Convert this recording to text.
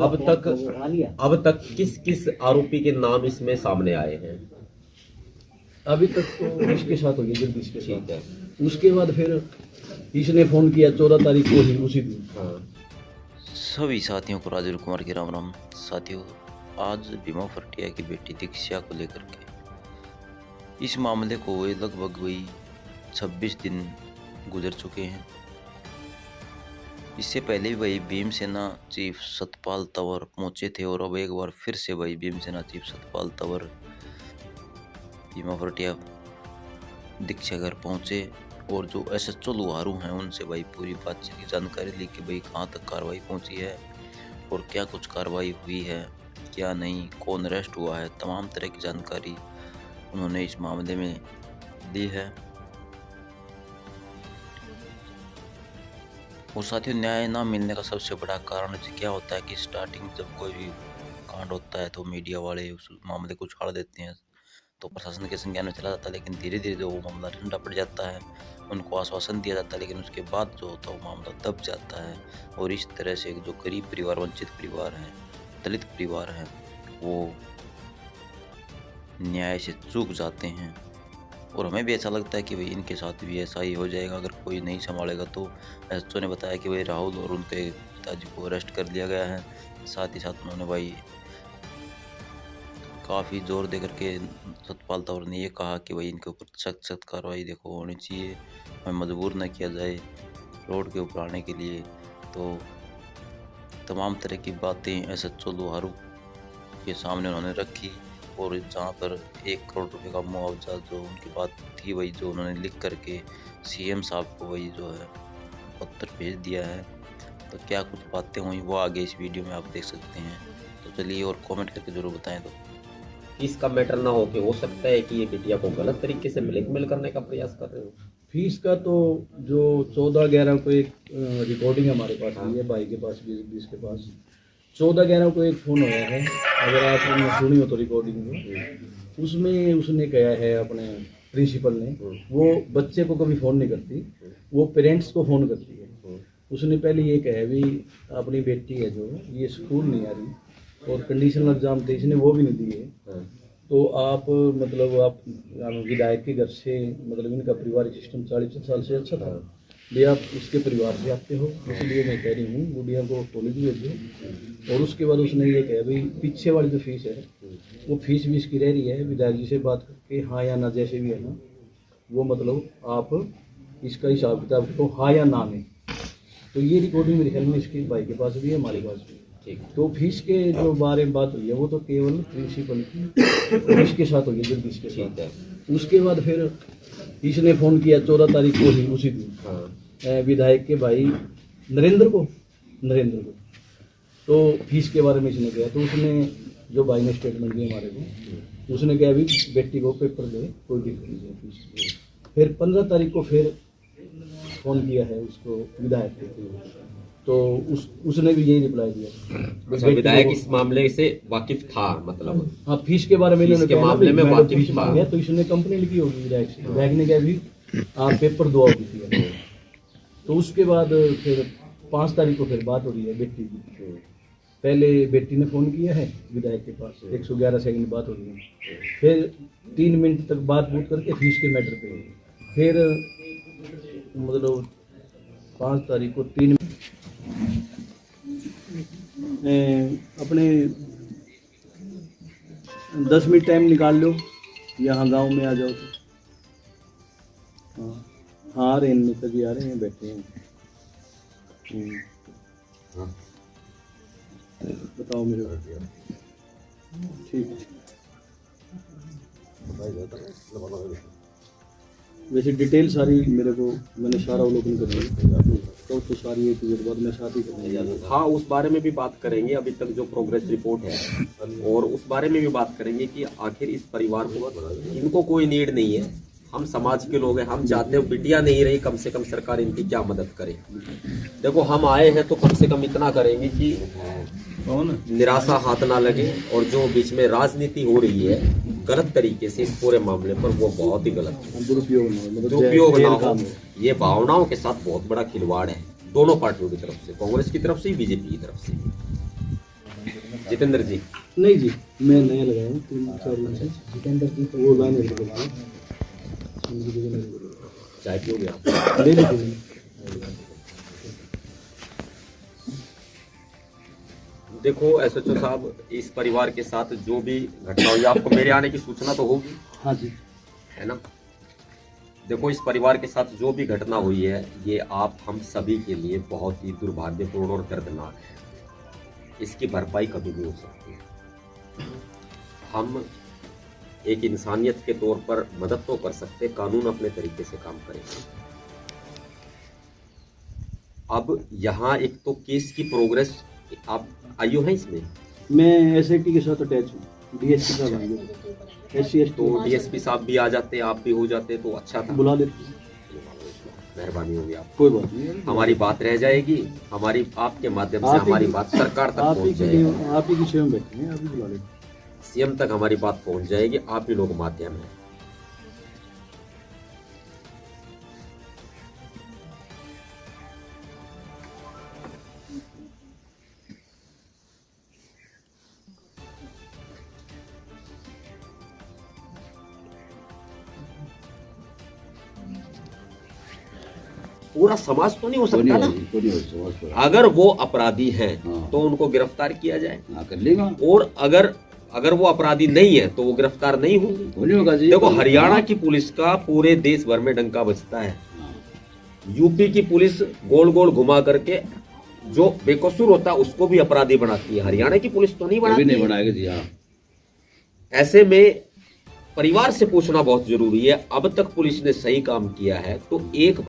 अब तक किस किस आरोपी के नाम इसमें सामने आए हैं? अभी तक तो इसके साथ हो गया, जगदीश के ठीक साथ है। उसके बाद फिर इसने फोन किया 14 तारीख को ही, उसी दिन। हाँ। सभी साथियों को राजेश कुमार के राम राम। साथियों, आज भीमा फरटिया की बेटी दीक्षा को लेकर के इस मामले को हुए लगभग वही 26 दिन गुजर चुके हैं। इससे पहले भी वही भीमसेना चीफ सतपाल तंवर पहुंचे थे और अब एक बार फिर से वही भीमसेना चीफ सतपाल तंवर भीमा फरटिया दीक्षा घर पहुंचे और जो SHO लुहारू हैं उनसे भाई पूरी बातचीत की जानकारी ली कि भाई कहाँ तक कार्रवाई पहुंची है और क्या कुछ कार्रवाई हुई है, क्या नहीं, कौन अरेस्ट हुआ है, तमाम तरह की जानकारी उन्होंने इस मामले में ली है। और साथियों, न्याय ना मिलने का सबसे बड़ा कारण क्या होता है कि स्टार्टिंग जब कोई भी कांड होता है तो मीडिया वाले उस मामले को उछाल देते हैं तो प्रशासन के संज्ञान में चला जाता है, लेकिन धीरे धीरे जो वो मामला ठंडा पड़ जाता है, उनको आश्वासन दिया जाता है, लेकिन उसके बाद जो होता है वो मामला दब जाता है। और इस तरह से जो गरीब परिवार, वंचित परिवार हैं, दलित परिवार हैं, वो न्याय से चूक जाते हैं। और हमें भी ऐसा लगता है कि भाई इनके साथ भी ऐसा ही हो जाएगा अगर कोई नहीं संभालेगा। तो SHO ने बताया कि भाई राहुल और उनके पिताजी को अरेस्ट कर लिया गया है। साथ ही साथ उन्होंने भाई काफ़ी जोर दे करके सतपाल तंवर ने ये कहा कि भाई इनके ऊपर सख्त सख्त कार्रवाई देखो होनी चाहिए, हमें मजबूर न किया जाए रोड के ऊपर आने के लिए। तो तमाम तरह की बातें SHO लुहारू के सामने उन्होंने रखी और जहाँ पर 1 करोड़ रुपए का मुआवजा जो उनकी बात थी वही जो उन्होंने लिख करके CM साहब को वही जो है पत्र भेज दिया है। तो क्या कुछ बातें हुई वो आगे इस वीडियो में आप देख सकते हैं। तो चलिए और कमेंट करके ज़रूर बताएं। तो फीस का मैटर ना हो सकता है कि ये बिटिया को गलत तरीके से ब्लैकमेल करने का प्रयास कर रहे हो? फीस का तो जो 14/11 को एक रिकॉर्डिंग हमारे पास आई है, भाई के पास भी, जगदीश के पास 14/11 को एक फ़ोन आया है, अगर आपने सुनी हो तो रिकॉर्डिंग में, उसमें उसने कहा है अपने प्रिंसिपल ने, वो बच्चे को कभी फ़ोन नहीं करती, वो पेरेंट्स को फ़ोन करती है। उसने पहले ये कहा भी अपनी बेटी है जो ये स्कूल नहीं आ रही और कंडीशनल एग्जाम थे इसने वो भी नहीं दिए, तो आप मतलब आप विधायक के घर से मतलब इनका पारिवारिक सिस्टम 40 साल से अच्छा था भैया, आप उसके परिवार से आते हो, इसलिए मैं कह रही हूँ गुड़िया को कॉलेज भेजो। और उसके बाद उसने ये कहा भाई पीछे वाली जो फीस है वो फीस भी इसकी रह रही है, विधायक जी से बात करके हाँ या ना जैसे भी है ना, वो मतलब आप इसका हिसाब किताब को हाँ या ना में। तो ये रिकॉर्डिंग मेरे ख्याल में इसके भाई के पास भी है, हमारे पास भी। तो फीस के जो बारे में बात हुई है वो तो केवल प्रिंसिपल की इसके साथ हो गया, जगदीश के साथ। उसके बाद फिर इसने फोन किया 14 तारीख को ही, उसी दिन विधायक के भाई नरेंद्र को। तो फीस के बारे में इसने किया, तो उसने जो भाई ने स्टेटमेंट दिया हमारे को, उसने कहा अभी बेटी को पेपर दे, कोई दिक्कत नहीं है फीस। फिर 15 तारीख को फिर फोन किया है उसको विधायक को, तो उसने भी यही रिप्लाई दिया। विधायक इस मामले से वाकिफ था, मतलब हाँ फीस के बारे में फीस के मामले में वाकिफ था, तो इसने कंप्लेंट की होगी विधायक से। विधायक ने कहा भी आप पेपर दो किसी। तो उसके बाद फिर 5 तारीख को फिर बात हो रही है बेटी की। पहले बेटी ने फोन किया है विधायक के पास, 111 सेकंड बात हो रही है, फिर 3 मिनट तक बात बूत करके फीस के मैटर पे फिर मतलब 5 तारीख को 3 अपने 10 मिनट टाइम निकाल लो, यहाँ गांव में आ जाओ तो। हाँ आ रहे हैं, इनमें सभी आ रहे हैं, बैठे हैं। बताओ मेरे को। ठीक है, वैसे डिटेल सारी मेरे को मैंने सारा अवलोकन कर लिया, तो सारी एक बाद में साथ ही करने। हाँ, उस बारे में भी बात करेंगे। अभी तक जो प्रोग्रेस रिपोर्ट है और उस बारे में भी बात करेंगे कि आखिर इस परिवार को, इनको कोई नीड नहीं है, हम समाज के लोग हैं, हम चाहते हैं बिटिया नहीं रही, कम से कम सरकार इनकी क्या मदद करे। देखो हम आए हैं तो कम से कम इतना करेंगे कि निराशा हाथ ना लगे, और जो बीच में राजनीति हो रही है गलत तरीके से इस पूरे मामले पर, वो बहुत ही गलत है, दुरुपयोग ना हो। ये भावनाओं के साथ बहुत बड़ा खिलवाड़ है दोनों पार्टियों की तरफ से, कांग्रेस की तरफ से, बीजेपी की तरफ से। जितेंद्र जी, नहीं जी, मैं नया लगाया हूँ 3-4 दिन से। जितेंद्र जी तो वो गाने के बाद चाय पियोगे आप? ले लीजिए मैंने। देखो एसएचओ साहब, इस परिवार के साथ जो भी घटना हुई, आपको मेरे आने की सूचना तो होगी, हाँ जी, है ना? देखो इस परिवार के साथ जो भी घटना हुई है, ये आप हम सभी के लिए बहुत ही दुर्भाग्यपूर्ण और दर्दनाक है। इसकी भरपाई कभी नहीं हो सकती। हम एक इंसानियत के तौर पर मदद तो कर सकते, कानून अपने तरीके से काम करेगा। अब यहाँ एक तो केस की प्रोग्रेस, आप आईओ हैं इसमें, मैं एसआईटी के साथ अटैच हूँ। डीएसपी साहब आएंगे, SC तो डीएसपी साहब भी आ जाते, आप भी हो जाते तो अच्छा था। बुला लेते हैं। मेहरबानी होगी आप, कोई बात नहीं, हमारी बात रह जाएगी, हमारी आपके माध्यम से आप ही हमारी की- बात सरकार तक आप ही पहुंच की जाएगी, आप ही की सेवा में बैठे हैं, आप ही बुला लेते हैं। सीएम तक हमारी बात पहुंच जाएगी, आप ही लोग माध्यम है। पूरा समाज तो नहीं हो सकता ना। अगर वो अपराधी हैं तो उनको गिरफ्तार किया जाए, कर लेगा, और अगर वो अपराधी नहीं है तो वो गिरफ्तार नहीं होंगे। नहीं होगा जी। देखो हरियाणा की पुलिस का पूरे देश भर में डंका बजता है। यूपी की पुलिस गोल गोल घुमा करके जो बेकसूर होता है उसको भी अपराधी बनाती है, हरियाणा की पुलिस तो नहीं कभी बनाती नहीं है। बनाएगा जी। हाँ, ऐसे में परिवार से पूछना बहुत जरूरी है, अब तक पुलिस ने सही काम किया है तो एक